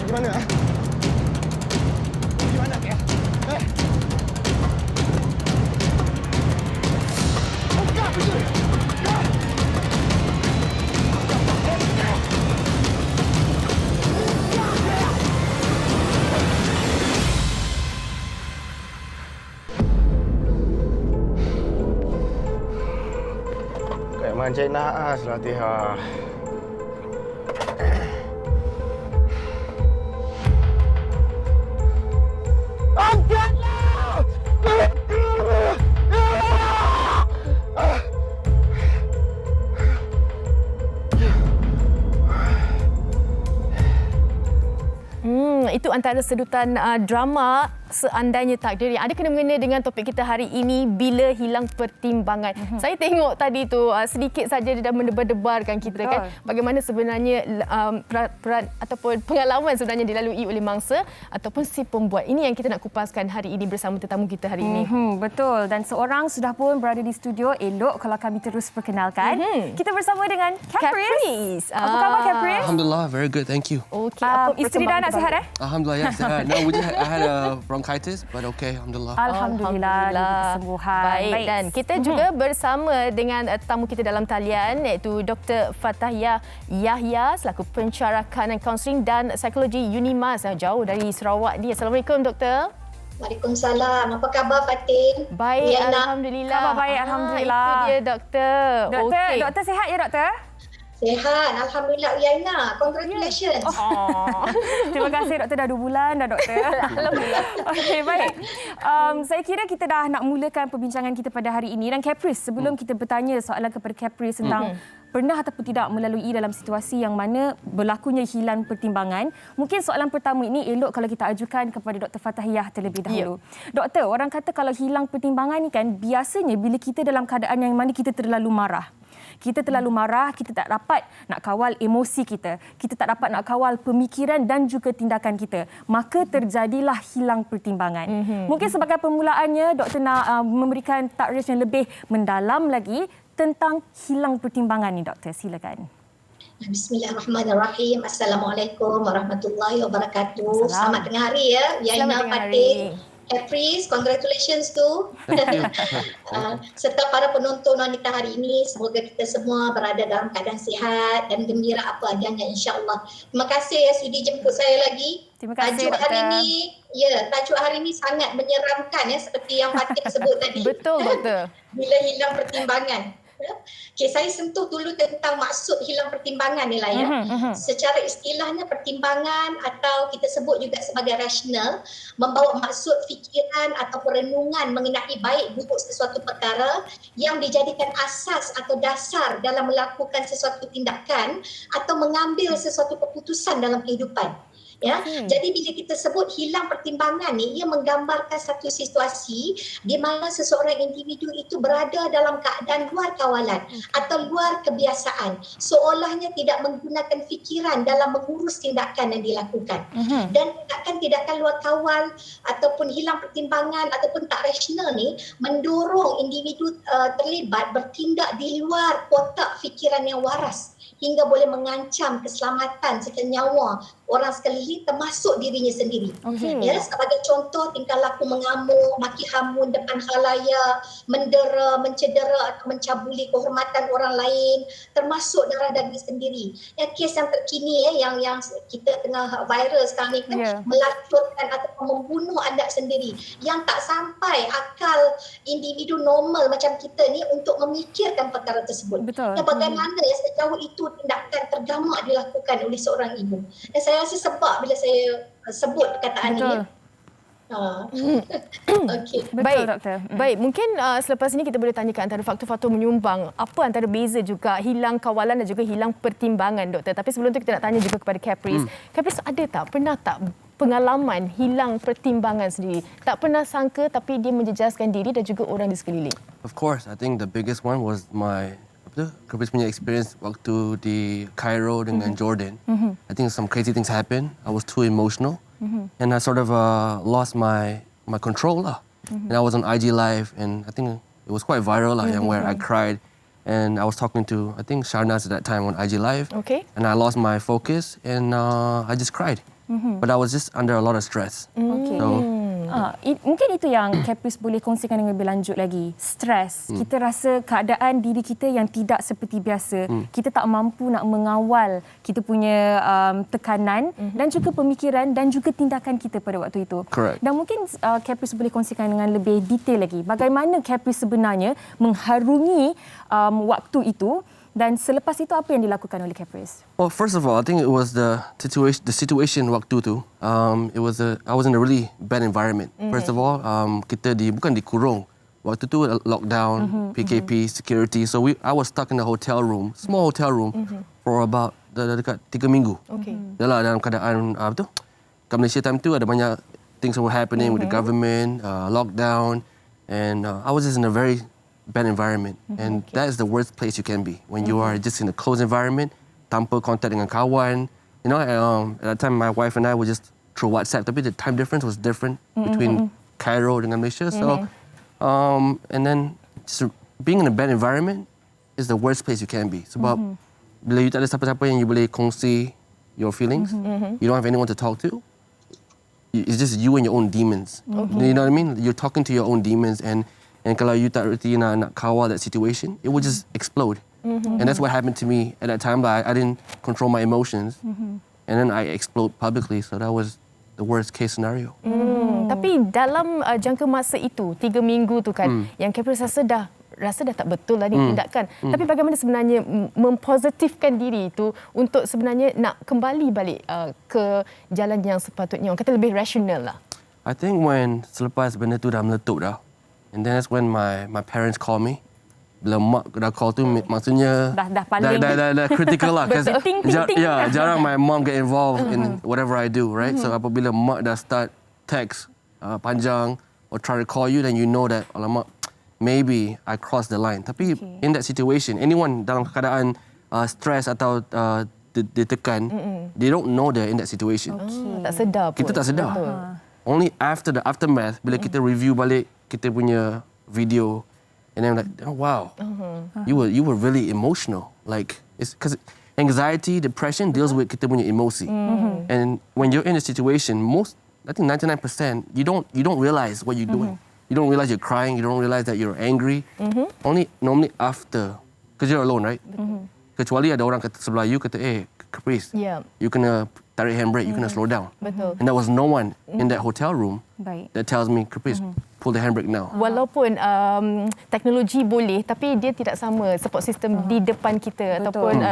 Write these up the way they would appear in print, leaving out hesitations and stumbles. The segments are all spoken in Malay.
Gimana? Gimana ya? Enggak, betul. Enggak. Kayak mancing naas latihan. Angkatlah! Itu antara sedutan drama Seandainya Takdir yang ada kena-mengena dengan topik kita hari ini, bila hilang pertimbangan. Saya tengok tadi tu sedikit saja dia dah mendebar-debarkan kita kan bagaimana sebenarnya peran ataupun pengalaman sebenarnya dilalui oleh mangsa ataupun si pembuat. Ini yang kita nak kupaskan hari ini bersama tetamu kita hari ini. Betul, dan seorang sudah pun berada di studio. Elok kalau kami terus perkenalkan. Kita bersama dengan Caprice. Apa khabar Caprice? Alhamdulillah, very good, thank you. Okey, Isteri dah anak sihat Alhamdulillah, yes. No, I had a bronchitis, but okay, alhamdulillah. Alhamdulillah. Kesembuhan. Baik, dan kita juga bersama dengan tetamu kita dalam talian iaitu Dr. Fatahiyah Yahya selaku pencarakan dan kaunseling dan psikologi UNIMAS jauh dari Sarawak ni. Assalamualaikum doktor. Waalaikumsalam. Apa khabar Fatin? Baik, Ya, alhamdulillah. Khabar baik, alhamdulillah. Itu dia doktor. Doktor, Okey. doktor sihat ya doktor? Sehat. Alhamdulillah. Uyaina, congratulations. Terima kasih doktor, dah 2 bulan dah doktor. Alhamdulillah. Okey, baik. Saya kira kita dah nak mulakan perbincangan kita pada hari ini. Dan Caprice, sebelum kita bertanya soalan kepada Caprice tentang pernah ataupun tidak melalui dalam situasi yang mana berlakunya hilang pertimbangan, mungkin soalan pertama ini elok kalau kita ajukan kepada Dr. Fatahiyah terlebih dahulu. Doktor, orang kata kalau hilang pertimbangan ni kan biasanya bila kita dalam keadaan yang mana kita terlalu marah. Kita terlalu marah, kita tak dapat nak kawal emosi kita. Kita tak dapat nak kawal pemikiran dan juga tindakan kita. Maka terjadilah hilang pertimbangan. Mungkin sebagai permulaannya, doktor nak memberikan takrif yang lebih mendalam lagi tentang hilang pertimbangan ni, doktor. Silakan. Bismillahirrahmanirrahim. Assalamualaikum warahmatullahi wabarakatuh. Selamat tengah hari ya. Uyaina, Fatin, Caprice, congratulations tu. Serta para penonton wanita hari ini, semoga kita semua berada dalam keadaan sihat dan gembira apa adanya insya-Allah. Terima kasih ya sudi jemput saya lagi. Terima kasih, tajuk hari ini, tajuk hari ini sangat menyeramkan ya seperti yang Fatin sebut tadi. Betul doktor. Bila hilang pertimbangan. Okay, saya sentuh dulu tentang maksud hilang pertimbangan ni lah ya. Secara istilahnya pertimbangan atau kita sebut juga sebagai rasional membawa maksud fikiran atau renungan mengenai baik buruk sesuatu perkara yang dijadikan asas atau dasar dalam melakukan sesuatu tindakan atau mengambil sesuatu keputusan dalam kehidupan. Ya, jadi bila kita sebut hilang pertimbangan ni, ia menggambarkan satu situasi di mana seseorang individu itu berada dalam keadaan luar kawalan atau luar kebiasaan, seolahnya tidak menggunakan fikiran dalam mengurus tindakan yang dilakukan. Dan tindakan luar kawal ataupun hilang pertimbangan ataupun tak rasional ni mendorong individu terlibat bertindak di luar kotak fikiran yang waras hingga boleh mengancam keselamatan serta nyawa orang sekeliling termasuk dirinya sendiri. Ya, sebagai contoh tingkah laku mengamuk, maki hamun depan khalayak, mendera, mencedera atau mencabuli kehormatan orang lain termasuk darah daging sendiri. Ya, kes yang terkini yang kita tengah viral sekarang ni kan melacurkan atau membunuh anak sendiri yang tak sampai akal individu normal macam kita ni untuk memikirkan perkara tersebut. Betul. Ya, bagaimana sejauh itu tindakan tergamak dilakukan oleh seorang ibu. Dan saya rasa sebab bila saya sebut perkataan ni. Okey. Baik, doktor. Baik, mungkin selepas ini kita boleh tanyakan antara faktor-faktor menyumbang apa antara beza juga hilang kawalan dan juga hilang pertimbangan doktor. Tapi sebelum tu kita nak tanya juga kepada Caprice. Caprice, pernah tak pengalaman hilang pertimbangan sendiri? Tak pernah sangka tapi dia menjejaskan diri dan juga orang di sekeliling. Of course, I think the biggest one was my Caprice punya experience waktu di Cairo dengan Jordan. I think some crazy things happened. I was too emotional, and I sort of lost my control lah. And I was on IG Live, and I think it was quite viral lah, where I cried. And I was talking to, I think, Sharnaz at that time on IG Live. Okay. And I lost my focus, and I just cried. but I was just under a lot of stress. Okey. So, Mungkin itu yang Caprice boleh kongsikan dengan lebih lanjut lagi. Stres. Kita rasa keadaan diri kita yang tidak seperti biasa. Kita tak mampu nak mengawal kita punya tekanan dan juga pemikiran dan juga tindakan kita pada waktu itu. Correct. Dan mungkin Caprice boleh kongsikan dengan lebih detail lagi. Bagaimana Caprice sebenarnya mengharungi waktu itu dan selepas itu apa yang dilakukan oleh Caprice? well, first of all, I think it was the situation waktu tu. I was in a really bad environment. First of all, kita bukan dikurung. Waktu tu lockdown, PKP, security. So I was stuck in a hotel room, small hotel room, for about dekat 3 minggu. Okey. Yalah, dalam keadaan kat Malaysia time tu ada banyak things that were happening with the government, lockdown, and I was just in a very bad environment, and that is the worst place you can be when you are just in a closed environment, tanpa contact dengan kawan. You know, at that time my wife and I were just through WhatsApp, tapi the time difference was different between Cairo dengan Malaysia. So, and then just being in a bad environment is the worst place you can be. Sebab bila you tak ada siapa-siapa yang you boleh kongsi your feelings, you don't have anyone to talk to. It's just you and your own demons. You know what I mean? You're talking to your own demons, and kalau you tak reti nak kawal that situation, it would just explode. And that's what happened to me at that time. But I didn't control my emotions, and then I explode publicly. So that was the worst case scenario. Tapi dalam jangka masa itu, 3 minggu tu kan, yang Caprice rasa dah tak betul lah ni tindakan. Tapi bagaimana sebenarnya mempositifkan diri itu untuk sebenarnya nak kembali balik ke jalan yang sepatutnya, orang kata lebih rasional lah. I think when selepas benda tu dah meletup dah, and then that's when my parents call me. Bila mak dah call tu, maksudnya Dah paling dah critical lah. Because Ting, ting, ting. jarang my mom get involved in whatever I do, right? So apabila mak dah start text panjang or try to call you, then you know that alamak, maybe I crossed the line. Tapi in that situation, anyone dalam keadaan stress atau ditekan, they don't know they're in that situation. Tak sedar pun. Kita tak sedar. Betul. Only after the aftermath, bila kita review balik kita punya video, and then like, oh wow, you were really emotional. Like, it's because anxiety, depression deals with kita punya emosi. And when you're in a situation, I think 99%, you don't realize what you're doing. You don't realize you're crying. You don't realize that you're angry. Only normally after, because you're alone, right? Kecuali ada orang kata sebelah you kata, Caprice, Yeah. you kena tarik handbrake, you kena slow down. Betul. And there was no one in that hotel room Baik. that tells me, Caprice, pull the handbrake now. Walaupun teknologi boleh, tapi dia tidak sama support system di depan kita ataupun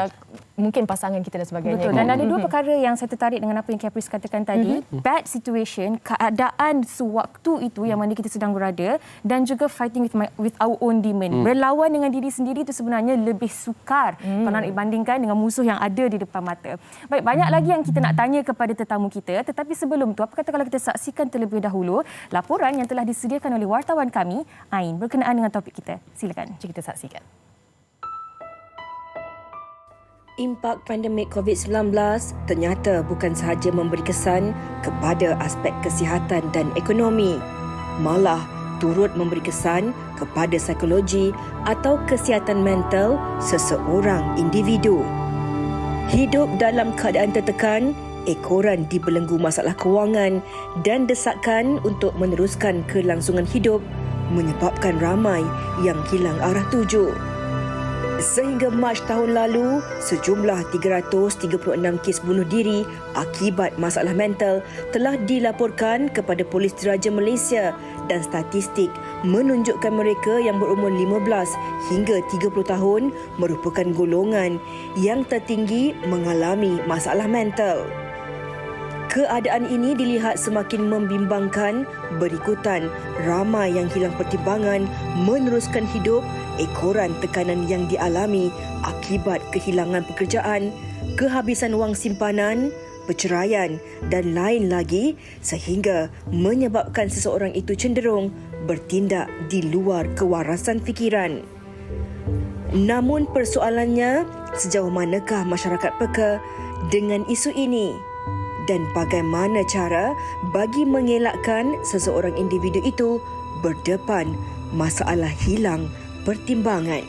mungkin pasangan kita dan sebagainya. Betul. Dan ada dua perkara yang saya tertarik dengan apa yang Caprice katakan tadi. Bad situation, keadaan sewaktu itu yang mana kita sedang berada, dan juga fighting with our own demon. Berlawan dengan diri sendiri itu sebenarnya lebih sukar kalau nak dibandingkan dengan musuh yang ada di depan mata. Baik, banyak lagi yang kita nak tanya kepada tetamu kita, tetapi sebelum tu, apa kata kalau kita saksikan terlebih dahulu laporan yang telah disediakan oleh wartawan kami, Ain, berkenaan dengan topik kita. Silakan. Jom kita saksikan. Impak pandemik COVID-19 ternyata bukan sahaja memberi kesan kepada aspek kesihatan dan ekonomi, malah turut memberi kesan kepada psikologi atau kesihatan mental seseorang individu. Hidup dalam keadaan tertekan, ekoran dibelenggu masalah kewangan dan desakan untuk meneruskan kelangsungan hidup menyebabkan ramai yang hilang arah tuju. Sehingga Mac tahun lalu, sejumlah 336 kes bunuh diri akibat masalah mental telah dilaporkan kepada Polis Diraja Malaysia, dan statistik menunjukkan mereka yang berumur 15 hingga 30 tahun merupakan golongan yang tertinggi mengalami masalah mental. Keadaan ini dilihat semakin membimbangkan berikutan ramai yang hilang pertimbangan meneruskan hidup ekoran tekanan yang dialami akibat kehilangan pekerjaan, kehabisan wang simpanan, perceraian dan lain lagi, sehingga menyebabkan seseorang itu cenderung bertindak di luar kewarasan fikiran. Namun persoalannya, sejauh manakah masyarakat peka dengan isu ini? Dan bagaimana cara bagi mengelakkan seseorang individu itu berdepan masalah hilang pertimbangan?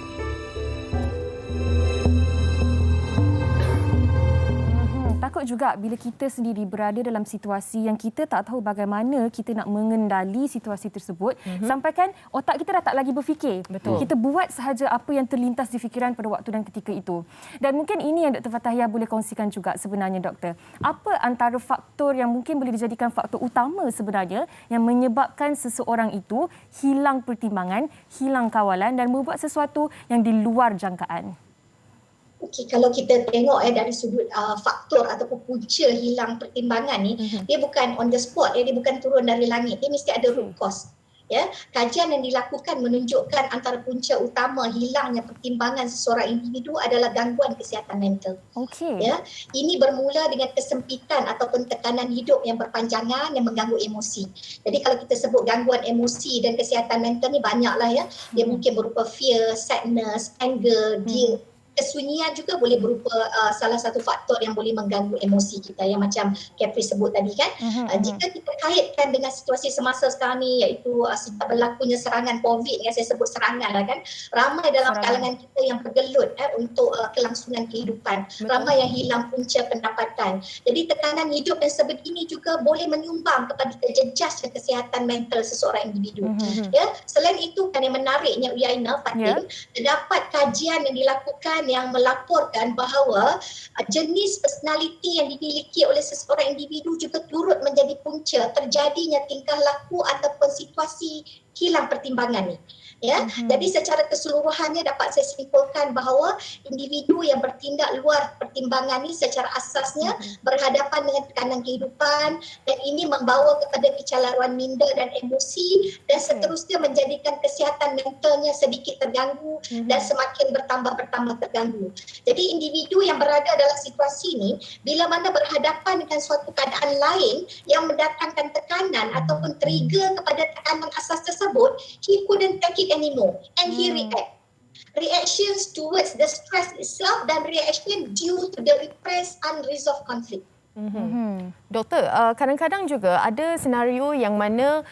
Takut juga bila kita sendiri berada dalam situasi yang kita tak tahu bagaimana kita nak mengendali situasi tersebut, sampai kan otak kita dah tak lagi berfikir. Betul. Kita buat sahaja apa yang terlintas di fikiran pada waktu dan ketika itu. Dan mungkin ini yang Dr. Fathahiyah boleh kongsikan juga sebenarnya, Doktor. Apa antara faktor yang mungkin boleh dijadikan faktor utama sebenarnya yang menyebabkan seseorang itu hilang pertimbangan, hilang kawalan dan membuat sesuatu yang di luar jangkaan? Okey, kalau kita tengok dari sudut faktor ataupun punca hilang pertimbangan ni, dia bukan on the spot, dia bukan turun dari langit, dia mesti ada root cause. Ya, kajian yang dilakukan menunjukkan antara punca utama hilangnya pertimbangan seseorang individu adalah gangguan kesihatan mental. Okey. Ya, ini bermula dengan kesempitan ataupun tekanan hidup yang berpanjangan yang mengganggu emosi. Jadi kalau kita sebut gangguan emosi dan kesihatan mental ni banyaklah ya. Dia mungkin berupa fear, sadness, anger, guilt. Kesunyian juga boleh berupa salah satu faktor yang boleh mengganggu emosi kita yang macam Caprice sebut tadi kan. Jika kita kaitkan dengan situasi semasa sekarang ni iaitu sejak berlakunya serangan COVID yang saya sebut serangan lah kan, ramai dalam kalangan kita yang bergelut untuk kelangsungan kehidupan. Ramai yang hilang punca pendapatan. Jadi tekanan hidup yang sebegini juga boleh menyumbang kepada kejejasnya kesihatan mental seseorang individu. Ya, selain itu kan yang menariknya Uyaina Fatin, terdapat kajian yang dilakukan yang melaporkan bahawa jenis personaliti yang dimiliki oleh seseorang individu juga turut menjadi punca terjadinya tingkah laku ataupun situasi hilang pertimbangan ni. Ya, jadi secara keseluruhannya dapat saya simpulkan bahawa individu yang bertindak luar pertimbangan ni secara asasnya berhadapan dengan tekanan kehidupan dan ini membawa kepada kecelaruan minda dan emosi dan seterusnya menjadikan kesihatan mentalnya sedikit terganggu dan semakin bertambah terganggu. Jadi individu yang berada dalam situasi ni bila mana berhadapan dengan suatu keadaan lain yang mendatangkan tekanan ataupun trigger kepada tekanan asas tersebut, he couldn't take it anymore and he reactions towards the stress itself dan reaction due to the repressed unresolved conflict. Doktor, kadang-kadang juga ada senario yang mana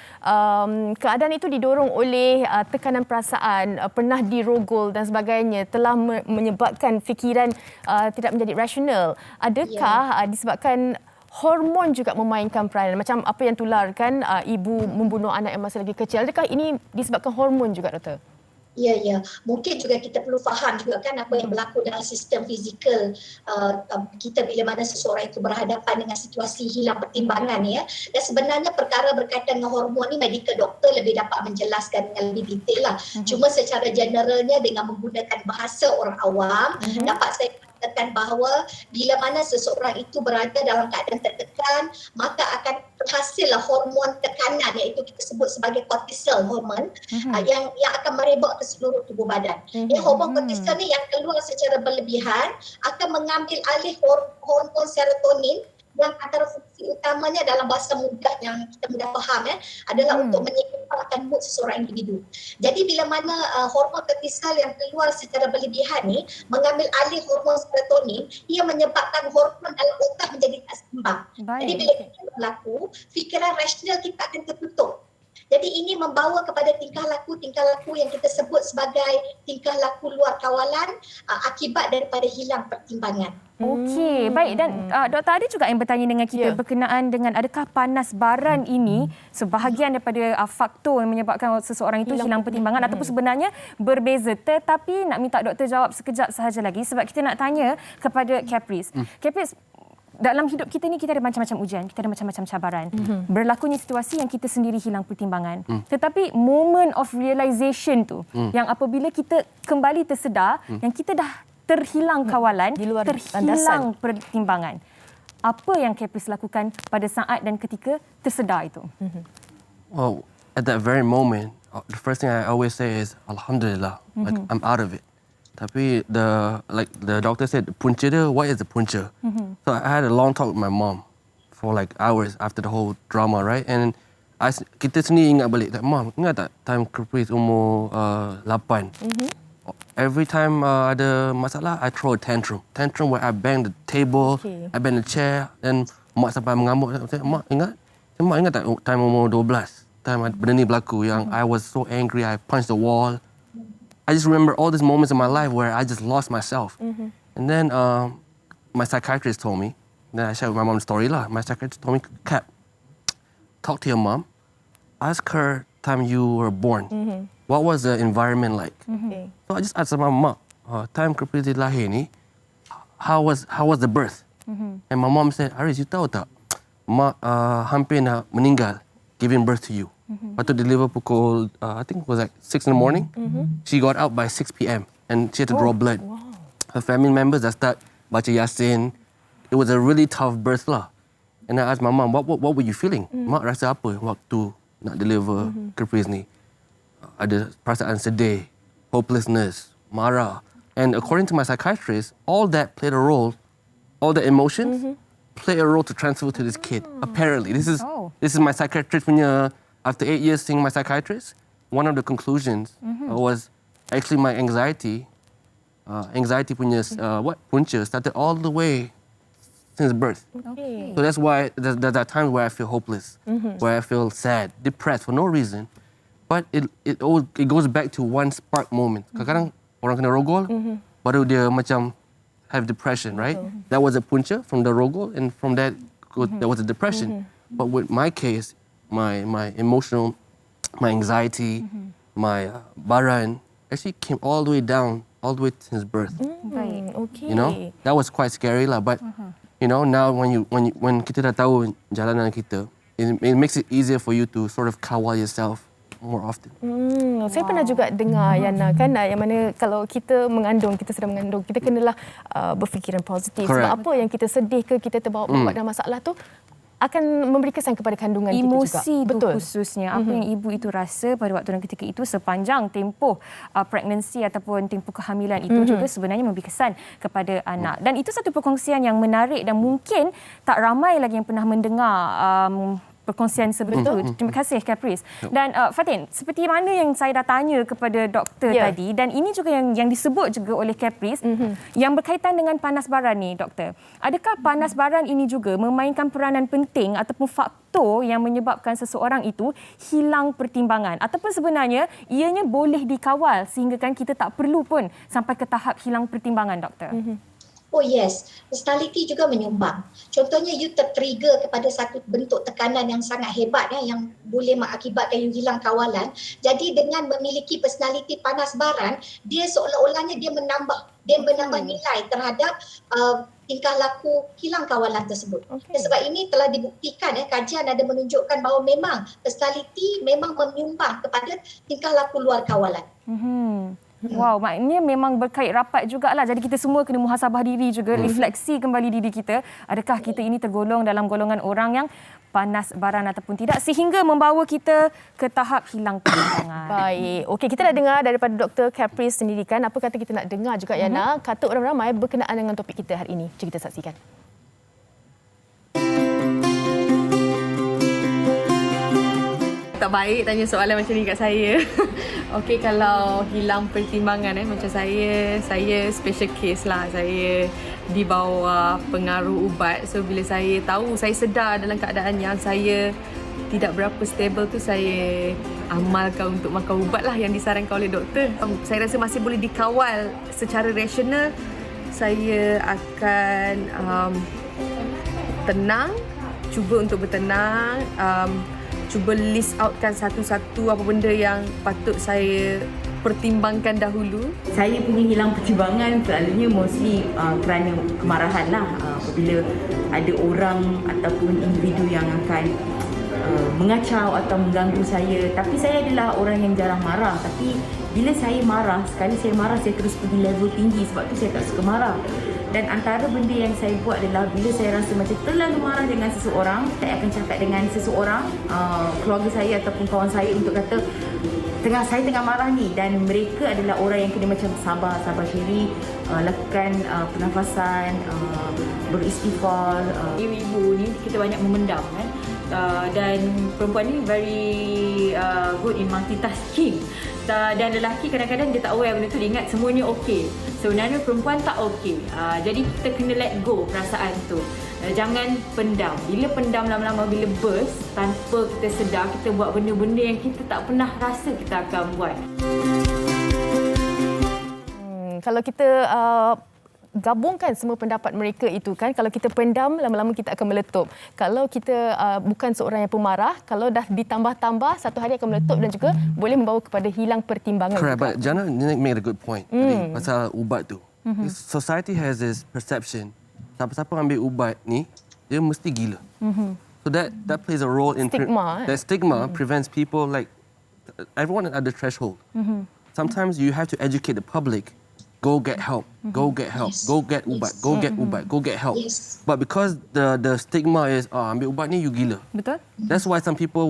keadaan itu didorong oleh tekanan perasaan, pernah dirogol dan sebagainya, telah menyebabkan fikiran tidak menjadi rasional. Adakah disebabkan hormon juga memainkan peranan? Macam apa yang tularkan ibu membunuh anak yang masih lagi kecil. Adakah ini disebabkan hormon juga, Doktor? Ya. Mungkin juga kita perlu faham juga kan apa yang berlaku dalam sistem fizikal kita bila mana seseorang itu berhadapan dengan situasi hilang pertimbangan ya. Dan sebenarnya perkara berkaitan dengan hormon ni medical doktor lebih dapat menjelaskan dengan lebih detail lah. Cuma secara generalnya dengan menggunakan bahasa orang awam dapat saya katakan bahawa bila mana seseorang itu berada dalam keadaan tertekan, maka akan terhasillah hormon tekanan iaitu kita sebut sebagai cortisol hormon yang akan merebak ke seluruh tubuh badan. Hormon cortisol ni yang keluar secara berlebihan akan mengambil alih hormon serotonin yang antara fungsi utamanya dalam bahasa mudah yang kita mudah faham adalah untuk menyeimbangkan mood seseorang individu. Jadi bila mana hormon kortisol yang keluar secara berlebihan ni mengambil alih hormon serotonin, ia menyebabkan hormon dalam otak menjadi tak seimbang. Jadi bila ini berlaku, fikiran rasional kita akan tertutup. Jadi ini membawa kepada tingkah laku yang kita sebut sebagai tingkah laku luar kawalan akibat daripada hilang pertimbangan. Okey, baik. Dan Dr. ada juga yang bertanya dengan kita berkenaan dengan adakah panas baran ini sebahagian daripada faktor yang menyebabkan seseorang itu hilang pertimbangan ataupun sebenarnya berbeza. Tetapi nak minta doktor jawab sekejap sahaja lagi sebab kita nak tanya kepada Caprice. Caprice, dalam hidup kita ni kita ada macam-macam ujian, kita ada macam-macam cabaran. Berlakunya situasi yang kita sendiri hilang pertimbangan. Tetapi moment of realization tu yang apabila kita kembali tersedar yang kita dah terhilang kawalan, terhilang pertimbangan. Apa yang Caprice lakukan pada saat dan ketika tersedar itu? Well, at that very moment, the first thing I always say is Alhamdulillah, like I'm out of it. Tapi the doctor said punca dia, what is the punca? So I had a long talk with my mom for like hours after the whole drama, right? And kita sendiri ingat balik, like, Mom, ingat tak time Caprice umur 8? Every time ada masalah, I throw a tantrum. Tantrum where I bang the table, I bang the chair, dan mak sampai mengamuk. Mak ingat tak time umur 12? Time benda ni berlaku yang I was so angry, I punched the wall. I just remember all these moments in my life where I just lost myself. And then my psychiatrist told me Then I shared with my mom the story lah. My psychiatrist told me, Cap, talk to your mom. Ask her time you were born. What was the environment like? Okay. So I just asked my mom, time Caprice lahir ni, how was the birth? And my mom said, Aris, you tahu tak? Mak hampir nak meninggal giving birth to you. Lepas tu deliver pukul, I think it was like 6 in the morning. She got out by 6 p.m. and she had to draw blood. Her family members dah start baca Yasin. It was a really tough birth lah. And I asked my mom, what were you feeling? Mak rasa apa waktu nak deliver Caprice ni? Ada perasaan sedih, hopelessness, marah. And according to my psychiatrist, all that played a role, all the emotions play a role to transfer to this kid. Apparently, this is my psychiatrist punya. After 8 years seeing my psychiatrist, one of the conclusions was actually my anxiety punya punca started all the way since birth. Okay. So that's why there's that time where I feel hopeless, where I feel sad, depressed for no reason. But it goes back to one spark moment. Kadang-kadang orang kena rogol, baru dia macam have depression, right? That was a punca from the rogol, and from that there was a depression. But with my case, my emotional, my anxiety, my baran actually came all the way down, all the way since birth. Okay. You know, that was quite scary lah. But you know, now when kita dah tahu jalanan kita, it makes it easier for you to sort of kawal yourself more often. Saya pernah juga dengar Yana kan, yang mana kalau kita sedang mengandung, kita kenalah berfikiran positif. Correct. Sebab apa yang kita sedih ke, kita terbawa dalam masalah tu akan memberi kesan kepada kandungan kita juga. Emosi tu khususnya. Apa yang ibu itu rasa pada waktu dan ketika itu sepanjang tempoh pregnancy ataupun tempoh kehamilan itu juga sebenarnya memberi kesan kepada anak. Dan itu satu perkongsian yang menarik dan mungkin tak ramai lagi yang pernah mendengar perkongsian seperti itu. Terima kasih Caprice. Dan Fatin, seperti mana yang saya dah tanya kepada doktor tadi, dan ini juga yang disebut juga oleh Caprice, yang berkaitan dengan panas baran ni, doktor. Adakah panas baran ini juga memainkan peranan penting ataupun faktor yang menyebabkan seseorang itu hilang pertimbangan, ataupun sebenarnya ianya boleh dikawal sehingga kan kita tak perlu pun sampai ke tahap hilang pertimbangan, doktor? Oh yes, personality juga menyumbang. Contohnya you tertrigger kepada satu bentuk tekanan yang sangat hebat yang boleh mengakibatkan you hilang kawalan. Jadi dengan memiliki personality panas baran, dia seolah-olahnya dia menambah nilai terhadap tingkah laku hilang kawalan tersebut. Dan sebab ini telah dibuktikan, kajian ada menunjukkan bahawa memang personality memang menyumbang kepada tingkah laku luar kawalan. Wow, maknanya memang berkait rapat jugalah. Jadi kita semua kena muhasabah diri juga, refleksi kembali diri kita. Adakah kita ini tergolong dalam golongan orang yang panas baran ataupun tidak, sehingga membawa kita ke tahap hilang pertimbangan. Baik. Okey, kita dah dengar daripada Dr. Caprice sendiri kan. Apa kata kita nak dengar juga Yana, kata orang ramai berkenaan dengan topik kita hari ini. Jom kita saksikan. Tak baik tanya soalan macam ni kat saya. Okey, kalau hilang pertimbangan macam saya special case lah. Saya di bawah pengaruh ubat. So bila saya tahu, saya sedar dalam keadaan yang saya tidak berapa stable tu, saya amalkan untuk makan ubat lah yang disarankan oleh doktor. Saya rasa masih boleh dikawal secara rasional. Saya akan tenang, cuba untuk bertenang, cuba list outkan satu-satu apa benda yang patut saya pertimbangkan dahulu. Saya punya hilang pertimbangan selalunya mostly kerana kemarahan lah. Apabila ada orang ataupun individu yang akan mengacau atau mengganggu saya. Tapi saya adalah orang yang jarang marah. Tapi bila saya marah, sekali saya marah, saya terus pergi level tinggi. Sebab tu saya tak suka marah. Dan antara benda yang saya buat adalah bila saya rasa macam terlalu marah dengan seseorang, saya akan cakap dengan seseorang, keluarga saya ataupun kawan saya untuk kata, saya tengah marah ni, dan mereka adalah orang yang kena macam sabar Sherry, lakukan pernafasan, beristighfar. Ibu-ibu ni kita banyak memendam kan. Dan perempuan ni very good in multitasking. Dan lelaki kadang-kadang dia tak aware benda tu, dia ingat semuanya okey. Sebenarnya perempuan tak okey. Jadi kita kena let go perasaan tu. Jangan pendam. Bila pendam lama-lama, bila burst, tanpa kita sedar, kita buat benda-benda yang kita tak pernah rasa kita akan buat. Kalau kita gabungkan semua pendapat mereka itu kan. Kalau kita pendam, lama-lama kita akan meletup. Kalau kita bukan seorang yang pemarah, kalau dah ditambah-tambah, satu hari akan meletup dan juga boleh membawa kepada hilang pertimbangan. Correct, but Jana made a good point tadi pasal ubat tu. Society has this perception, siapa-siapa ambil ubat ni, dia mesti gila. So that plays a role in Stigma, that stigma prevents people like everyone at the threshold. Sometimes you have to educate the public. Go get help. Go get help. Yes. Go get ubat. Yes. Go get ubat. Go get help. Yes. But because the stigma is ambil ubat ni you gila. Betul? That's why some people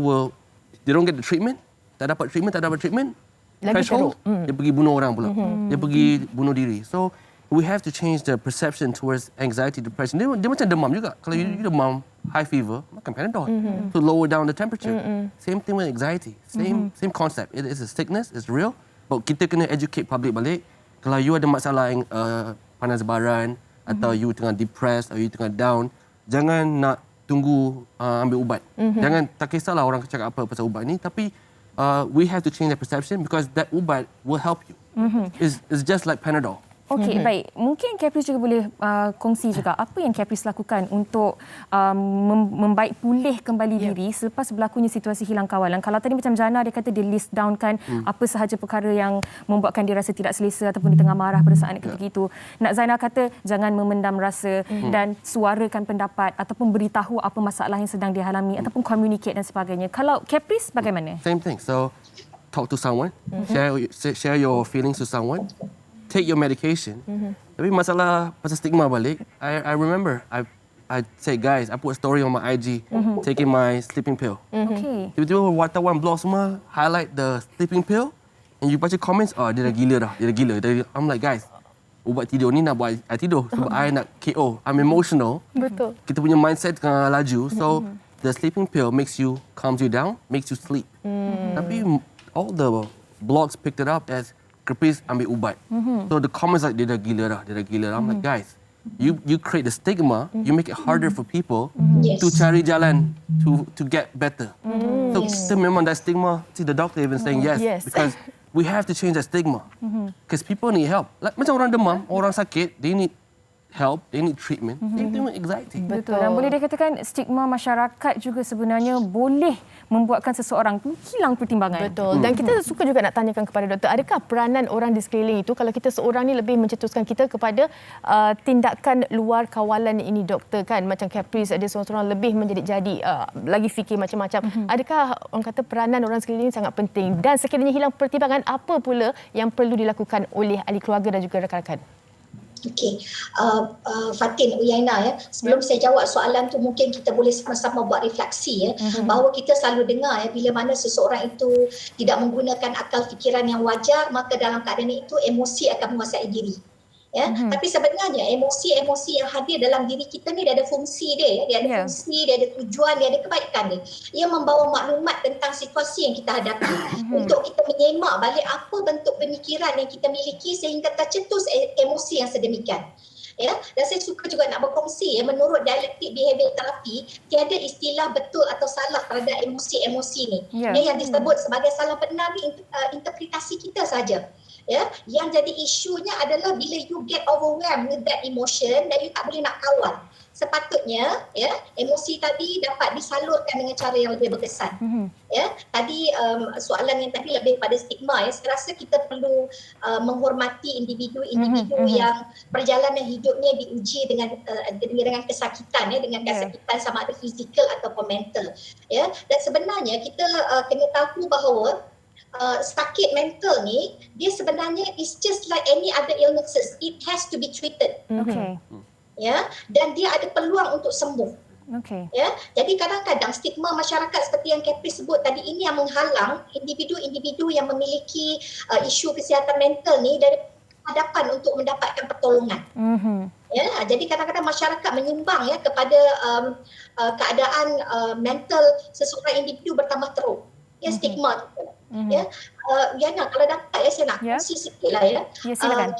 they don't get the treatment. Tak dapat treatment. Lagi Threshold. Dia pergi bunuh orang pula. Dia pergi bunuh diri. So we have to change the perception towards anxiety, depression. Dia macam demam juga. Kalau you demam, high fever, makan Panadol to lower down the temperature. Same thing with anxiety. Same concept. It is a sickness. It's real. But kita kena educate public balik. Kalau you ada masalah panas baran atau you tengah depressed atau you tengah down, jangan nak tunggu ambil ubat. Jangan, tak kisahlah orang cakap apa pasal ubat ni, tapi we have to change the perception because that ubat will help you. It's just like Panadol. Okey, baik. Mungkin Caprice juga boleh kongsi juga apa yang Caprice lakukan untuk membaik pulih kembali diri selepas berlakunya situasi hilang kawalan. Kalau tadi macam Jana, dia kata dia list downkan apa sahaja perkara yang membuatkan dia rasa tidak selesa ataupun dia tengah marah pada saat ketika itu. Nak Zainal kata jangan memendam rasa dan suarakan pendapat ataupun beritahu apa masalah yang sedang dialami ataupun communicate dan sebagainya. Kalau Caprice bagaimana? Same thing. So talk to someone, share your feelings to someone. Take your medication. Tapi masalah pasal stigma balik, I remember I say guys, I put a story on my IG taking my sleeping pill. Okey. Tiba-tiba wartawan blog semua highlight the sleeping pill and you baca comments, dia dah gila dah, dia dah gila. I'm like guys, ubat tidur ni nak buat I tidur sebab I nak KO. I'm emotional. Betul. Kita punya mindset tengah laju. So the sleeping pill makes you calms you down, makes you sleep. Tapi all the blogs picked it up as Caprice ambil ubat. So the comments like dia dah gila dah. I'm like guys, you create the stigma, you make it harder for people to cari jalan to get better. So kita memang that stigma. See the doctor even saying yes. Because we have to change that stigma. Because people need help. Like macam orang demam, orang sakit, they need help, they need treatment. Same thing with anxiety. Betul. Dan boleh dikatakan stigma masyarakat juga sebenarnya boleh membuatkan seseorang tu hilang pertimbangan. Betul. Dan kita suka juga nak tanyakan kepada doktor, adakah peranan orang di sekeliling itu kalau kita seorang ni lebih mencetuskan kita kepada tindakan luar kawalan ini doktor kan? Macam Caprice ada seorang lebih menjadi lagi fikir macam-macam. Adakah orang kata peranan orang sekeliling sangat penting dan sekiranya hilang pertimbangan apa pula yang perlu dilakukan oleh ahli keluarga dan juga rakan-rakan? Okey, Fatin, Uyaina sebelum saya jawab soalan tu mungkin kita boleh sama-sama buat refleksi bahawa kita selalu dengar bila mana seseorang itu tidak menggunakan akal fikiran yang wajar, maka dalam keadaan itu emosi akan menguasai diri. Tapi sebenarnya emosi-emosi yang hadir dalam diri kita ni dia ada fungsi dia, dia ada fungsi, dia ada tujuan, dia ada kebaikan dia. Ia membawa maklumat tentang situasi yang kita hadapi untuk kita menyemak balik apa bentuk pemikiran yang kita miliki sehingga tercetus emosi yang sedemikian. Dan saya suka juga nak berkongsi menurut dialektik behavior terapi tiada istilah betul atau salah terhadap emosi-emosi ni. Yang disebut sebagai salah benar ni interpretasi kita saja. Yang jadi isunya adalah bila you get overwhelmed with that emotion dan you tak boleh nak kawal. Sepatutnya emosi tadi dapat disalurkan dengan cara yang lebih berkesan. Tadi soalan yang tadi lebih pada stigma. Saya rasa kita perlu menghormati individu-individu yang perjalanan hidupnya diuji dengan kesakitan, dengan kesakitan sama ada fizikal ataupun mental. Dan sebenarnya kita kena tahu bahawa sakit mental ni dia sebenarnya is just like any other illnesses. It has to be treated. Dan dia ada peluang untuk sembuh. Jadi kadang-kadang stigma masyarakat seperti yang Caprice sebut tadi ini yang menghalang individu-individu yang memiliki isu kesihatan mental ni dari hadapan untuk mendapatkan pertolongan. Jadi kadang-kadang masyarakat menyumbang kepada keadaan mental seseorang individu bertambah teruk. Stigma tu. Yana, kalau dapat saya nak kongsi sikit lah silakan.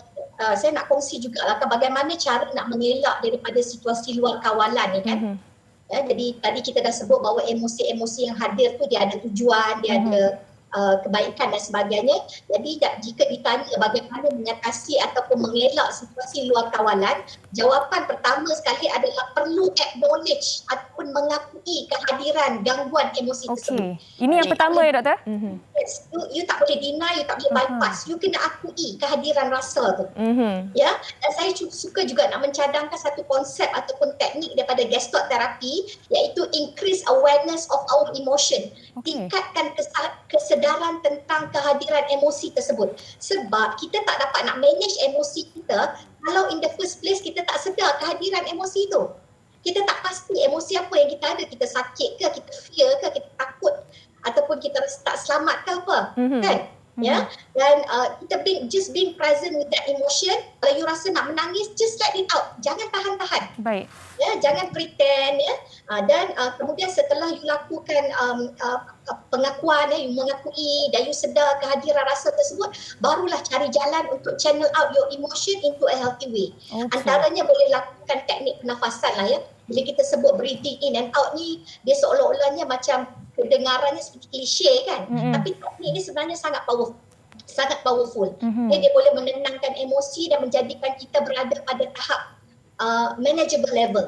Saya nak kongsi juga lah bagaimana cara nak mengelak daripada situasi luar kawalan ni kan. Jadi tadi kita dah sebut bahawa emosi-emosi yang hadir tu dia ada tujuan, dia ada kebaikan dan sebagainya. Jadi jika ditanya bagaimana mengatasi ataupun mengelak situasi luar kawalan, jawapan pertama sekali adalah perlu acknowledge ataupun mengakui kehadiran gangguan emosi tersebut. Ini yang pertama ya doktor? Yes, you tak boleh deny, you tak boleh bypass. You kena akui kehadiran rasa tu. Ya, dan saya suka juga nak mencadangkan satu konsep ataupun teknik daripada Gestalt therapy, iaitu increase awareness of our emotion. Tingkatkan kesedaran tentang kehadiran emosi tersebut. Sebab kita tak dapat nak manage emosi kita kalau in the first place kita tak sedar kehadiran emosi tu. Kita tak pasti emosi apa yang kita ada. Kita sakit ke, kita fear ke, kita takut ataupun kita rasa tak selamat ke apa. Kan? Ya, dan kita being present with that emotion. Kalau you rasa nak menangis, just let it out. Jangan tahan-tahan. Baik. Ya, jangan pretend ya. Dan kemudian setelah you lakukan pengakuan, you mengakui dan you sedar kehadiran rasa tersebut, barulah cari jalan untuk channel out your emotion into a healthy way. Antaranya boleh lakukan teknik pernafasan lah ya. Bila kita sebut breathing in and out ni, dia seolah-olahnya macam kedengarannya seperti klise kan. Tapi teknik ni sebenarnya sangat powerful. Dia boleh menenangkan emosi dan menjadikan kita berada pada tahap manageable level.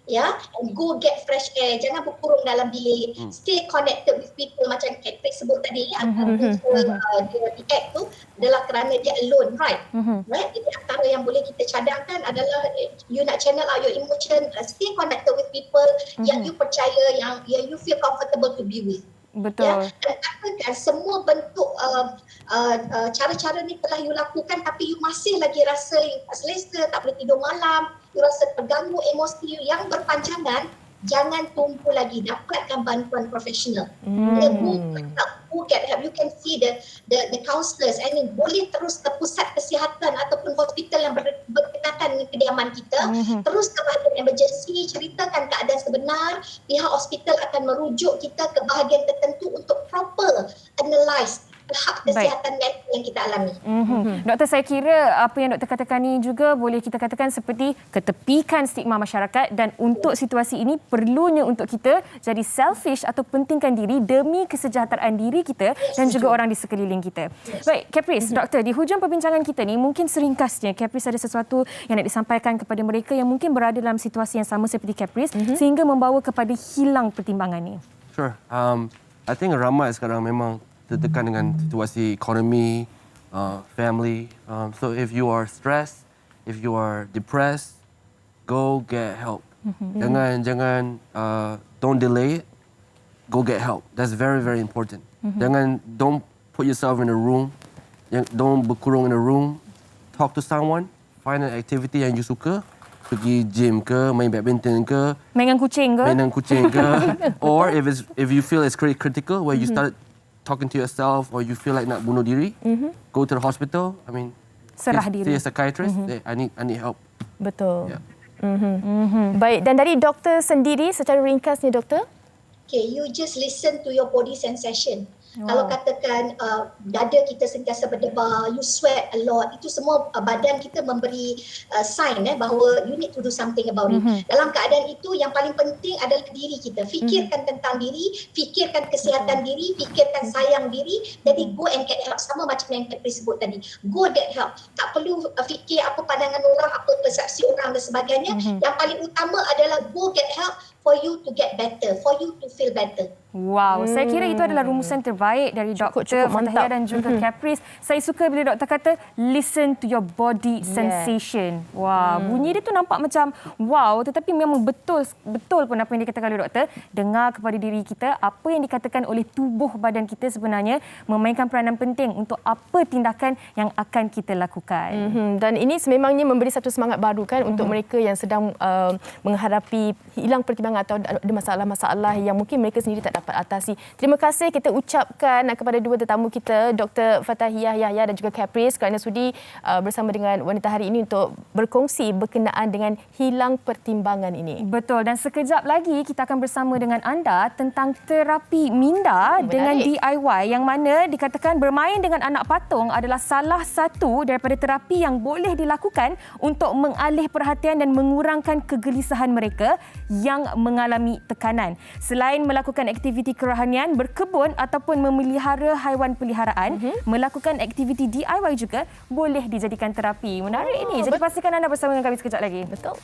Ya, and go get fresh air. Jangan berkurung dalam bilik. Stay connected with people macam Patrick sebut tadi. Dia react tu adalah kerana dia alone, right? Right? Jadi antara yang boleh kita cadangkan adalah you nak channel out your emotion, stay connected with people yang you percaya, yang you feel comfortable to be with. Betul. Ya, dan katakan semua bentuk cara-cara ni telah you lakukan tapi you masih lagi rasa you tak selesa, tak boleh tidur malam, you rasa terganggu emosi you yang berpanjangan, jangan tunggu lagi, dapatkan bantuan profesional. Go get help. You can see the counsellors and boleh terus ke pusat kesihatan ataupun hospital yang berdekatan dengan kediaman kita. Terus ke bahagian emergency, ceritakan keadaan sebenar. Pihak hospital akan merujuk kita ke bahagian tertentu untuk proper analyse tahap kesihatan mental yang kita alami. Doktor, saya kira apa yang doktor katakan ni juga boleh kita katakan seperti ketepikan stigma masyarakat, dan untuk situasi ini perlunya untuk kita jadi selfish atau pentingkan diri demi kesejahteraan diri kita dan juga orang di sekeliling kita. Baik, Caprice, doktor, di hujung perbincangan kita ni mungkin seringkasnya Caprice ada sesuatu yang nak disampaikan kepada mereka yang mungkin berada dalam situasi yang sama seperti Caprice sehingga membawa kepada hilang pertimbangan ni. Sure. I think ramai sekarang memang tertekan dengan situasi ekonomi, family. So if you are stressed, if you are depressed, go get help. Jangan don't delay it. Go get help. That's very, very important. Don't put yourself in a room. Don't berkurung in a room. Talk to someone. Find an activity yang you suka. Pergi gym ke, main badminton ke, Mainan kucing ke, or if you feel it's critical where you start talking to yourself or you feel like nak bunuh diri, go to the hospital. I mean, serah diri. See a psychiatrist. I need help. Betul. Yeah. Baik, dan dari doktor sendiri secara ringkasnya doktor? Okay, you just listen to your body sensation. Kalau katakan dada kita sentiasa berdebar, you sweat a lot, itu semua badan kita memberi sign bahawa you need to do something about it. Dalam keadaan itu, yang paling penting adalah diri kita. Fikirkan tentang diri, fikirkan kesihatan diri, fikirkan sayang diri. Jadi go and get help. Sama macam yang kita sebut tadi. Go get help. Tak perlu fikir apa pandangan orang, apa persepsi orang dan sebagainya. Yang paling utama adalah go get help for you to get better, for you to feel better. Wow, saya kira itu adalah rumusan terbaik dari Dr. Fatahiyah dan juga Caprice. Saya suka bila doktor kata listen to your body sensation. Wah, bunyi dia tu nampak macam wow, tetapi memang betul pun apa yang dikatakan oleh doktor. Dengar kepada diri kita apa yang dikatakan oleh tubuh badan kita sebenarnya memainkan peranan penting untuk apa tindakan yang akan kita lakukan. Dan ini sememangnya memberi satu semangat baru kan untuk mereka yang sedang menghadapi hilang pertimbangan atau ada masalah-masalah yang mungkin mereka sendiri tak dapat atasi. Terima kasih kita ucapkan kepada dua tetamu kita, Dr. Fatahiyah Yahya dan juga Caprice, kerana sudi bersama dengan wanita hari ini untuk berkongsi berkenaan dengan hilang pertimbangan ini. Betul, dan sekejap lagi kita akan bersama dengan anda tentang terapi minda dengan DIY, yang mana dikatakan bermain dengan anak patung adalah salah satu daripada terapi yang boleh dilakukan untuk mengalih perhatian dan mengurangkan kegelisahan mereka yang mengalami tekanan. Selain melakukan aktiviti aktiviti kerohanian, berkebun ataupun memelihara haiwan peliharaan, melakukan aktiviti DIY juga boleh dijadikan terapi. Menarik ini. Jadi pastikan anda bersama dengan kami sekejap lagi. Betul.